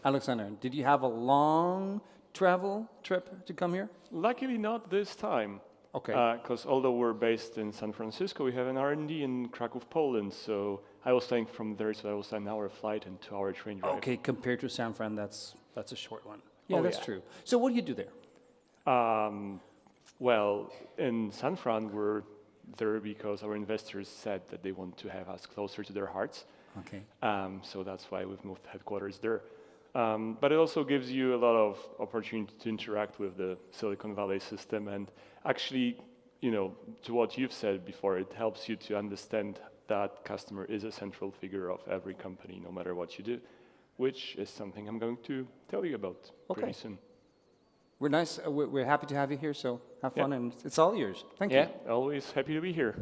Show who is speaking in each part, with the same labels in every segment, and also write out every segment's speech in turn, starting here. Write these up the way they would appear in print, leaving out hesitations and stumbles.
Speaker 1: Aleksander, did you have a long travel trip to come here?
Speaker 2: Luckily not this time.
Speaker 1: Okay.
Speaker 2: Because although we're based in San Francisco, we have an R&D in Kraków, Poland. So I was flying from there, so that was an hour flight and 2-hour train drive.
Speaker 1: Okay, compared to San Fran, that's a short one. Yeah,
Speaker 2: Oh,
Speaker 1: that's
Speaker 2: yeah.
Speaker 1: true. So what do you do there?
Speaker 2: Well, in San Fran, we're there because our investors said that they want to have us closer to their hearts.
Speaker 1: Okay.
Speaker 2: So that's why we've moved headquarters there. But it also gives you a lot of opportunity to interact with the Silicon Valley system. And actually, to what you've said before, it helps you to understand that customer is a central figure of every company, no matter what you do, which is something I'm going to tell you about pretty soon.
Speaker 1: We're happy to have you here, so have fun, and it's all yours. Thank you.
Speaker 2: Yeah, always happy to be here.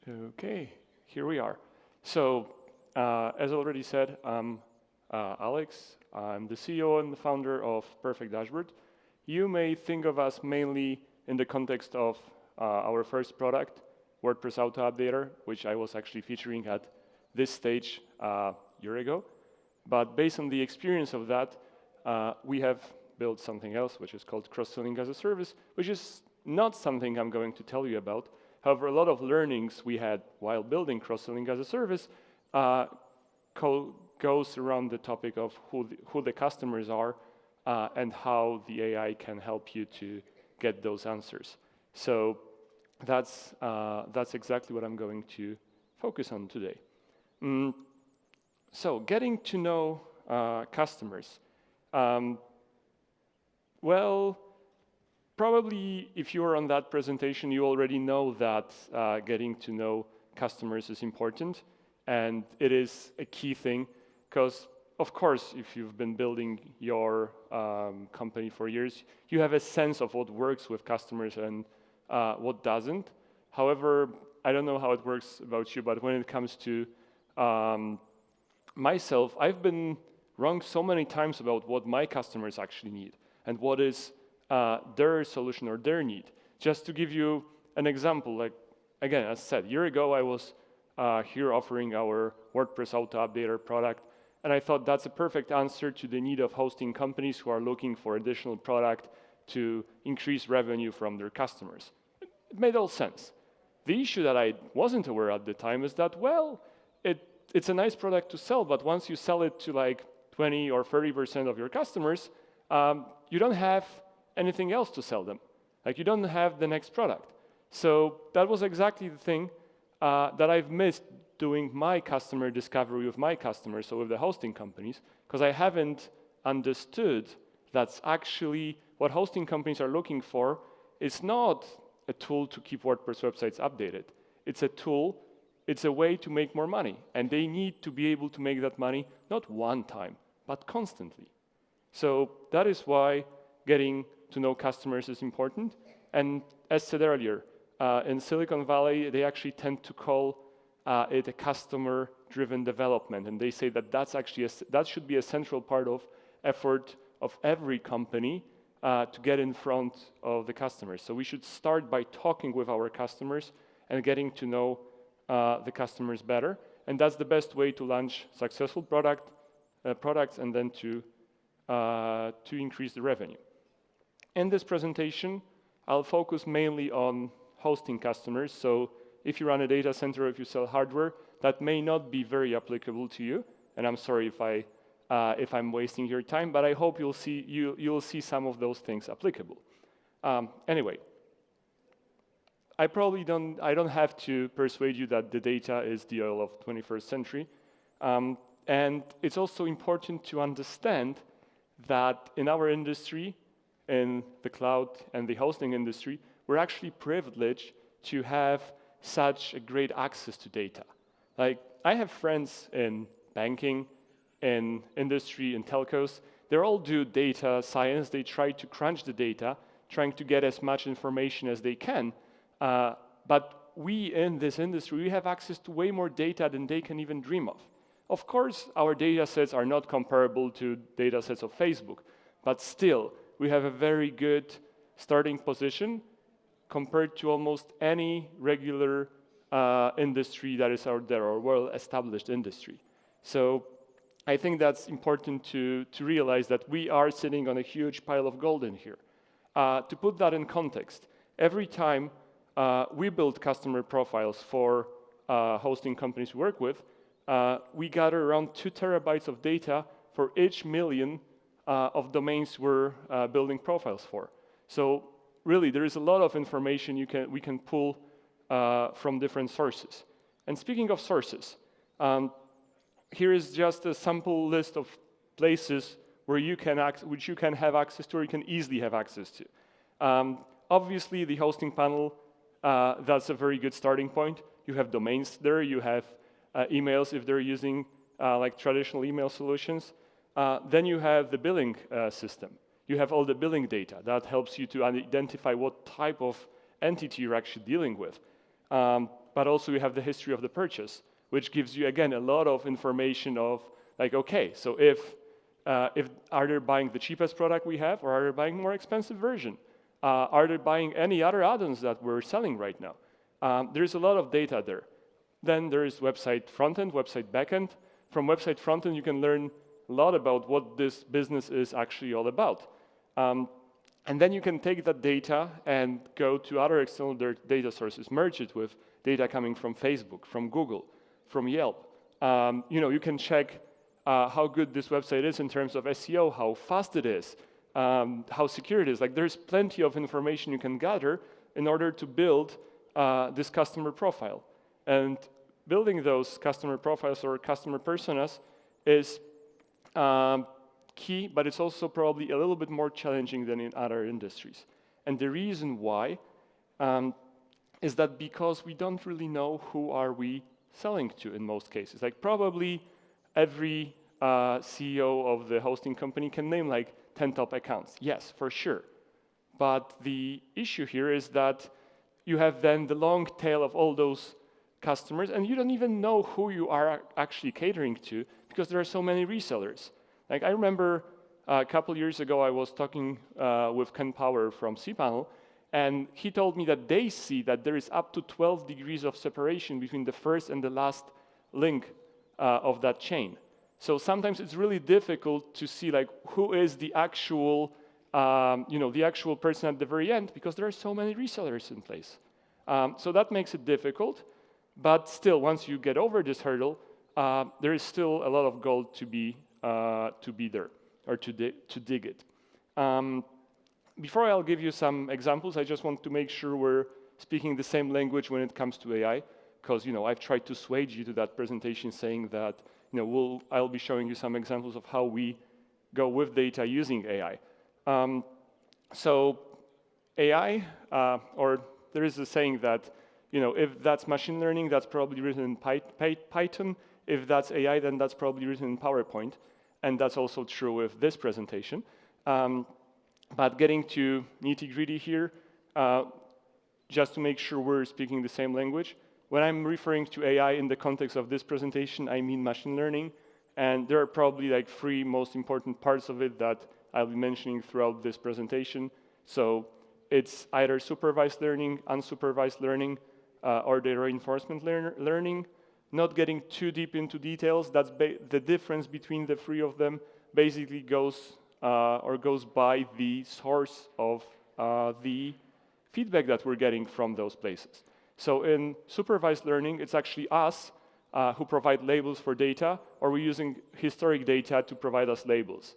Speaker 2: Okay, here we are. So, as already said, I'm Alex. I'm the CEO and the founder of Perfect Dashboard. You may think of us mainly in the context of our first product, WordPress Auto Updater, which I was actually featuring at this stage a year ago. But based on the experience of that, we have built something else, which is called cross-selling as a service, which is not something I'm going to tell you about. However, a lot of learnings we had while building cross-selling as a service goes around the topic of who the customers are and how the AI can help you to get those answers. So that's exactly what I'm going to focus on today. So getting to know customers. Well, probably if you were on that presentation, you already know that getting to know customers is important, and it is a key thing, because of course, if you've been building your company for years, you have a sense of what works with customers and what doesn't. However, I don't know how it works about you, but when it comes to myself, I've been wrong so many times about what my customers actually need and what is their solution or their need. Just to give you an example, like, again, as I said, a year ago I was here offering our WordPress Auto Updater product, and I thought that's a perfect answer to the need of hosting companies who are looking for additional product to increase revenue from their customers. It made all sense. The issue that I wasn't aware at the time is that, well, it's a nice product to sell, but once you sell it to like 20 or 30% of your customers, you don't have anything else to sell them. Like, you don't have the next product. So that was exactly the thing that I've missed doing my customer discovery with my customers, so with the hosting companies, because I haven't understood that's actually what hosting companies are looking for. It's not a tool to keep WordPress websites updated. It's a tool, it's a way to make more money, and they need to be able to make that money not one time, but constantly. So that is why getting to know customers is important. And as said earlier, in Silicon Valley, they actually tend to call it a customer-driven development, and they say that that should be a central part of effort of every company to get in front of the customers. So we should start by talking with our customers and getting to know the customers better, and that's the best way to launch successful products and then to increase the revenue. In this presentation, I'll focus mainly on hosting customers. So if you run a data center, if you sell hardware, that may not be very applicable to you. And I'm sorry if I'm wasting your time, but I hope you'll see some of those things applicable. Anyway, I don't have to persuade you that the data is the oil of 21st century. And it's also important to understand that in our industry, in the cloud and the hosting industry, we're actually privileged to have such a great access to data. Like, I have friends in banking, in industry, in telcos. They all do data science. They try to crunch the data, trying to get as much information as they can. But we in this industry, we have access to way more data than they can even dream of. Of course, our data sets are not comparable to data sets of Facebook, but still, we have a very good starting position compared to almost any regular industry that is out there, or well-established industry. So I think that's important to realize that we are sitting on a huge pile of gold in here. To put that in context, every time we build customer profiles for hosting companies we work with, we gather around 2 terabytes of data for each million of domains we're building profiles for. So really, there is a lot of information we can pull from different sources. And speaking of sources, here is just a sample list of places where which you can have access to, or you can easily have access to. Obviously, the hosting panel, that's a very good starting point. You have domains there, you have emails if they're using like traditional email solutions. Then you have the billing system. You have all the billing data. That helps you to identify what type of entity you're actually dealing with. But also you have the history of the purchase, which gives you, again, a lot of information of, like, okay, so if are they buying the cheapest product we have, or are they buying more expensive version? Are they buying any other add-ons that we're selling right now? There's a lot of data there. Then there is website front-end, website back-end. From website front-end, you can learn a lot about what this business is actually all about. And then you can take that data and go to other external data sources, merge it with data coming from Facebook, from Google, from Yelp. You can check how good this website is in terms of SEO, how fast it is, how secure it is. Like, there's plenty of information you can gather in order to build this customer profile. And building those customer profiles or customer personas is key, but it's also probably a little bit more challenging than in other industries. And the reason why is that because we don't really know who are we selling to in most cases. Like, probably every CEO of the hosting company can name like 10 top accounts. Yes, for sure. But the issue here is that you have then the long tail of all those customers, and you don't even know who you are actually catering to because there are so many resellers. Like, I remember a couple years ago, I was talking with Ken Power from cPanel, and he told me that they see that there is up to 12 degrees of separation between the first and the last link of that chain. So sometimes it's really difficult to see like who is the actual, the actual person at the very end, because there are so many resellers in place. So that makes it difficult, but still, once you get over this hurdle, there is still a lot of gold to be there, or to dig it. Before I'll give you some examples, I just want to make sure we're speaking the same language when it comes to AI, because I've tried to sway you to that presentation saying that I'll be showing you some examples of how we go with data using AI. So AI, or there is a saying that if that's machine learning, that's probably written in Python. If that's AI, then that's probably written in PowerPoint. And that's also true with this presentation. But getting to nitty-gritty here, just to make sure we're speaking the same language, when I'm referring to AI in the context of this presentation, I mean machine learning. And there are probably like 3 most important parts of it that I'll be mentioning throughout this presentation. So it's either supervised learning, unsupervised learning, or the reinforcement learning. Not getting too deep into details, that's the difference between the 3 of them basically goes by the source of the feedback that we're getting from those places. So in supervised learning, it's actually us who provide labels for data, or we're using historic data to provide us labels.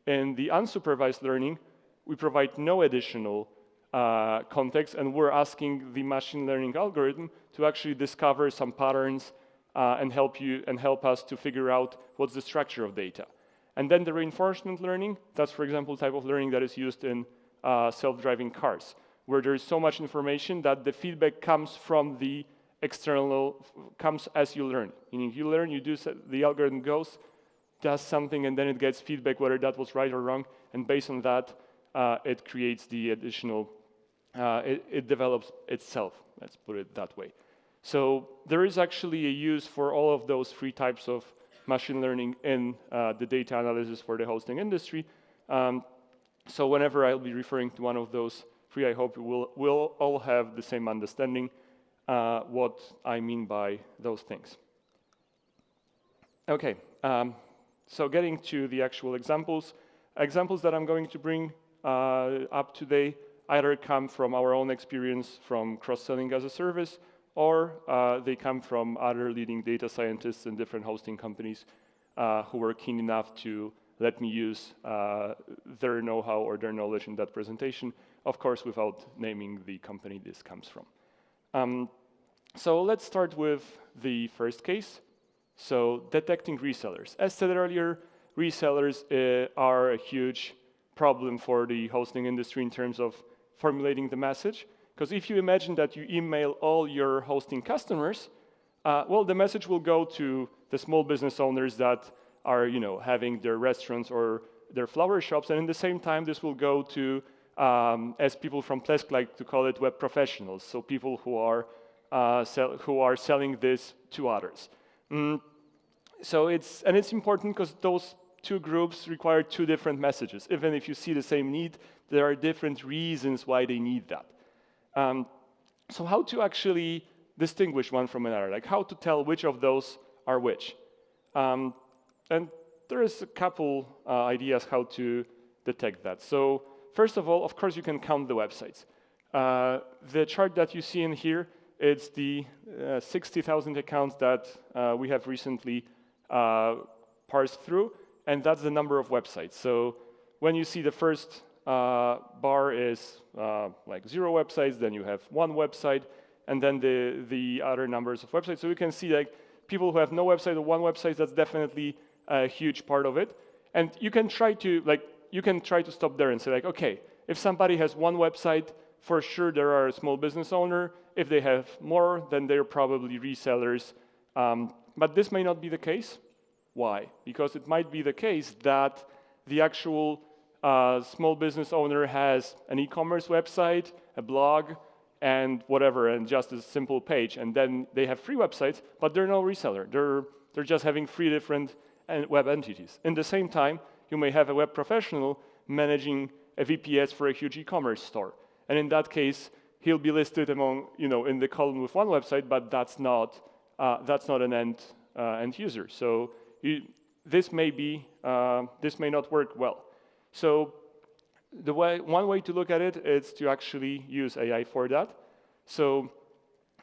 Speaker 2: In the unsupervised learning, we provide no additional context, and we're asking the machine learning algorithm to actually discover some patterns and help us to figure out what's the structure of data. And then the reinforcement learning, that's, for example, type of learning that is used in self-driving cars, where there is so much information that the feedback comes from the external, comes as you learn. Meaning you learn, the algorithm does something, and then it gets feedback whether that was right or wrong, and based on that, it creates the additional, it develops itself, let's put it that way. So there is actually a use for all of those 3 types of machine learning in the data analysis for the hosting industry. So whenever I'll be referring to one of those 3, I hope we'll all have the same understanding. what I mean by those things. Okay, so getting to the actual examples that I'm going to bring up today either come from our own experience from cross-selling as a service, or they come from other leading data scientists in different hosting companies who were keen enough to let me use their know-how or their knowledge in that presentation, of course, without naming the company this comes from. So let's start with the first case. So detecting resellers. As said earlier, resellers are a huge problem for the hosting industry in terms of formulating the message. Because if you imagine that you email all your hosting customers, well, the message will go to the small business owners that are, having their restaurants or their flower shops, and at the same time, this will go to, as people from Plesk like to call it, web professionals. So people who are selling this to others. So it's important because those two groups require two different messages. Even if you see the same need, there are different reasons why they need that. So how to actually distinguish one from another? Like how to tell which of those are which? And there is a couple ideas how to detect that. So first of all, of course, you can count the websites. The chart that you see in here, it's the 60,000 accounts that we have recently parsed through, and that's the number of websites. So when you see the first bar is like 0 websites, then you have 1 website, and then the other numbers of websites. So you can see like people who have no website or 1 website, that's definitely a huge part of it. And you can try to stop there and say like, okay, if somebody has 1 website, for sure there are a small business owner. If they have more, then they're probably resellers. But this may not be the case. Why? Because it might be the case that the actual small business owner has an e-commerce website, a blog, and whatever, and just a simple page. And then they have 3 websites, but they're no reseller. They're just having 3 different web entities. In the same time, you may have a web professional managing a VPS for a huge e-commerce store. And in that case, he'll be listed among, in the column with 1 website, but that's not an end user. So this may not work well. So one way to look at it is to actually use AI for that. So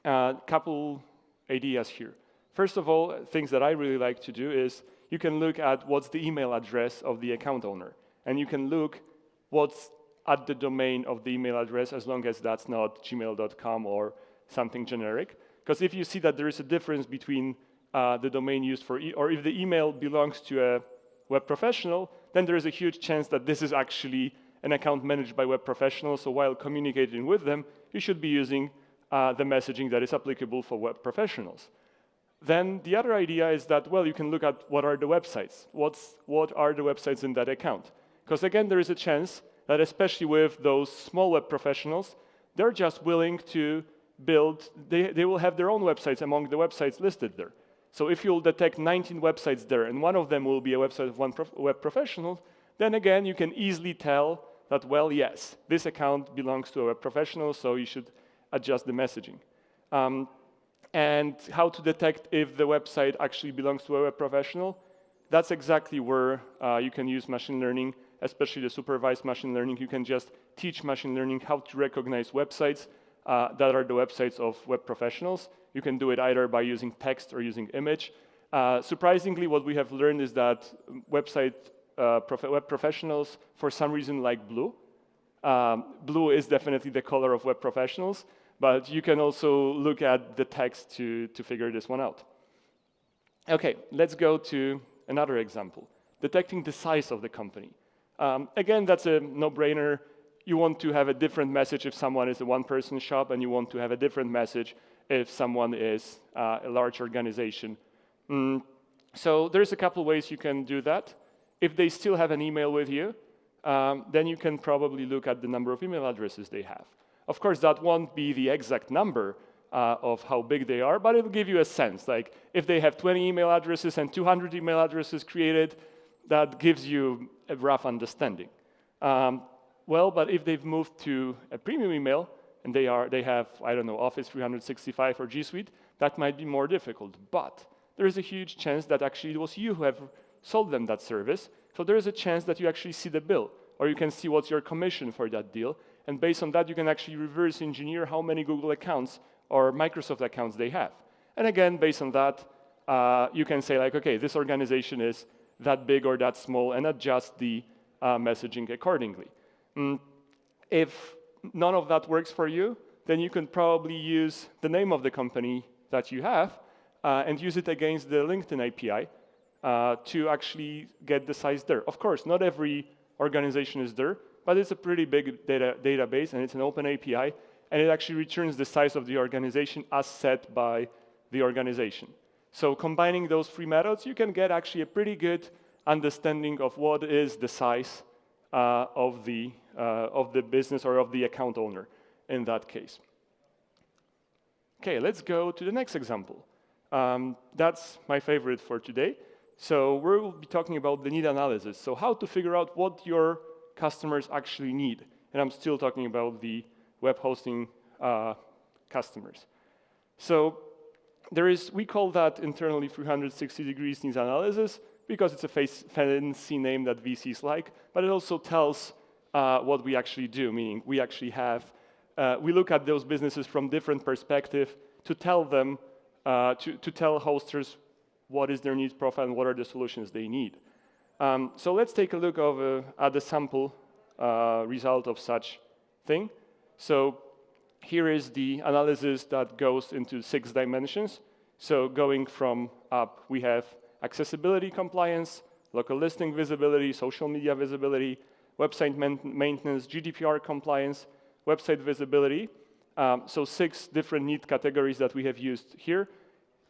Speaker 2: a couple ideas here. First of all, things that I really like to do is you can look at what's the email address of the account owner, and you can look what's at the domain of the email address, as long as that's not gmail.com or something generic. Because if you see that there is a difference between the domain used for, or if the email belongs to a web professional, then there is a huge chance that this is actually an account managed by web professionals. So while communicating with them, you should be using the messaging that is applicable for web professionals. Then the other idea is that, well, you can look at what are the websites. What are the websites in that account? Because again, there is a chance that especially with those small web professionals, they're just willing to build, they will have their own websites among the websites listed there. So if you'll detect 19 websites there, and one of them will be a website of one web professional, then again, you can easily tell that, well, yes, this account belongs to a web professional, so you should adjust the messaging. And how to detect if the website actually belongs to a web professional? That's exactly where you can use machine learning, especially the supervised machine learning. You can just teach machine learning how to recognize websites that are the websites of web professionals. You can do it either by using text or using image. Surprisingly, what we have learned is that web professionals, for some reason, like blue. Blue is definitely the color of web professionals, but you can also look at the text to figure this one out. Okay, let's go to another example, detecting the size of the company. Again, that's a no-brainer. You want to have a different message if someone is a one-person shop, and you want to have a different message if someone is a large organization. So there's a couple ways you can do that. If they still have an email with you, then you can probably look at the number of email addresses they have. Of course, that won't be the exact number of how big they are, but it'll give you a sense. Like if they have 20 email addresses and 200 email addresses created, that gives you a rough understanding. Well, but if they've moved to a premium email, and they have, I don't know, Office 365 or G Suite, that might be more difficult. But there is a huge chance that actually it was you who have sold them that service. So there is a chance that you actually see the bill, or you can see what's your commission for that deal. And based on that, you can actually reverse engineer how many Google accounts or Microsoft accounts they have. And again, based on that, you can say like, okay, this organization is that big or that small, and adjust the messaging accordingly. If none of that works for you, then you can probably use the name of the company that you have and use it against the LinkedIn API to actually get the size there. Of course, not every organization is there, but it's a pretty big database, and it's an open API, and it actually returns the size of the organization as set by the organization. So combining those three methods, you can get actually a pretty good understanding of what is the size of the business or of the account owner in that case. Okay, let's go to the next example. That's my favorite for today. So we'll be talking about the need analysis. So how to figure out what your customers actually need. And I'm still talking about the web hosting customers. So we call that internally 360 degrees needs analysis because it's a fancy name that VCs like, but it also tells what we actually do, meaning we actually have, we look at those businesses from different perspectives to tell them, to tell hosters what is their needs profile and what are the solutions they need. So let's take a look at the sample result of such thing. So here is the analysis that goes into 6 dimensions. So going from up, we have accessibility compliance, local listing visibility, social media visibility, website maintenance, GDPR compliance, website visibility. So 6 different need categories that we have used here.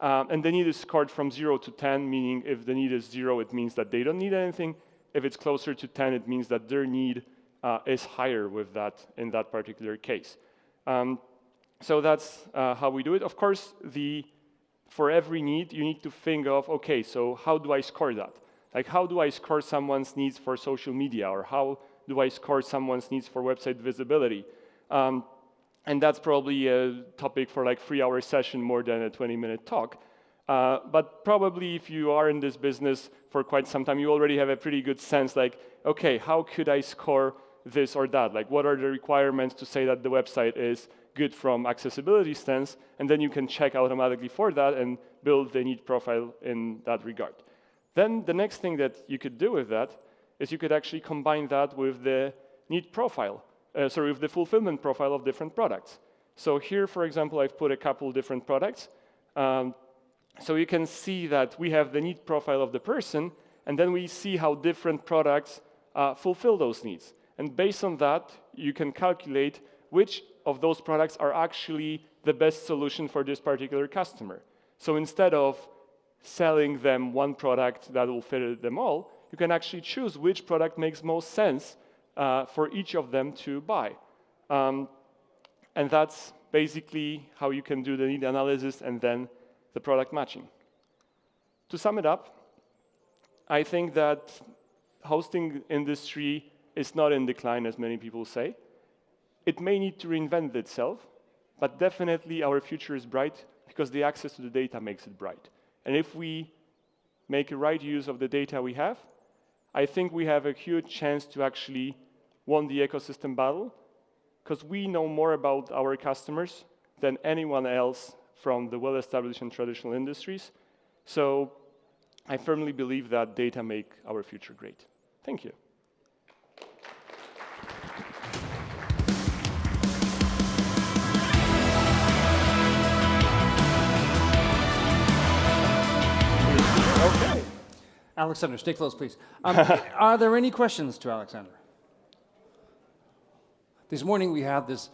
Speaker 2: And the need is scored from 0 to 10, meaning if the need is 0, it means that they don't need anything. If it's closer to 10, it means that their need is higher with that in that particular case. So that's how we do it. Of course, for every need, you need to think of, okay, so how do I score that? Like, how do I score someone's needs for social media, or how do I score someone's needs for website visibility? And that's probably a topic for like 3-hour session more than a 20-minute talk. But probably if you are in this business for quite some time, you already have a pretty good sense like, okay, how could I score this or that? Like, what are the requirements to say that the website is good from accessibility stance? And then you can check automatically for that and build the need profile in that regard. Then the next thing that you could do with that is you could actually combine that with the need profile. With the fulfillment profile of different products. So here, for example, I've put a couple different products. So you can see that we have the need profile of the person, and then we see how different products fulfill those needs. And based on that, you can calculate which of those products are actually the best solution for this particular customer. So instead of selling them one product that will fit them all, you can actually choose which product makes most sense for each of them to buy. And that's basically how you can do the need analysis and then the product matching. To sum it up, I think that hosting industry is not in decline, as many people say. It may need to reinvent itself, but definitely our future is bright because the access to the data makes it bright. And if we make a right use of the data we have, I think we have a huge chance to actually win the ecosystem battle because we know more about our customers than anyone else from the well-established and traditional industries. So I firmly believe that data make our future great. Thank you.
Speaker 1: Okay. Aleksander, stay close, please. Are there any questions to Aleksander? This morning we had this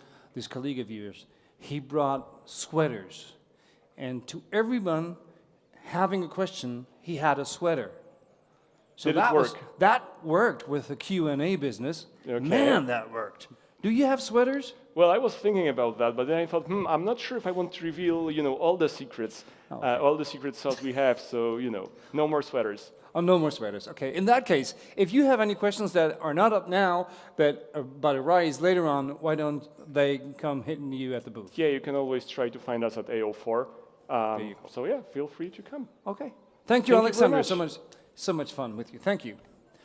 Speaker 1: colleague of yours. He brought sweaters. And to everyone having a question, he had a sweater. So
Speaker 2: Did it work?
Speaker 1: That worked with the Q&A business.
Speaker 2: Okay.
Speaker 1: Man, that worked. Do you have sweaters?
Speaker 2: Well, I was thinking about that, but then I thought, I'm not sure if I want to reveal, all the secrets, all the secret sauce we have. So, no more sweaters.
Speaker 1: Oh, no more sweaters. Okay. In that case, if you have any questions that are not up now, but arise later on, why don't they come hitting you at the booth?
Speaker 2: Yeah, you can always try to find us at AO4. So yeah, feel free to come.
Speaker 1: Okay. Thank you,
Speaker 2: Thank you very
Speaker 1: Aleksander.
Speaker 2: much.
Speaker 1: So much fun with you. Thank you.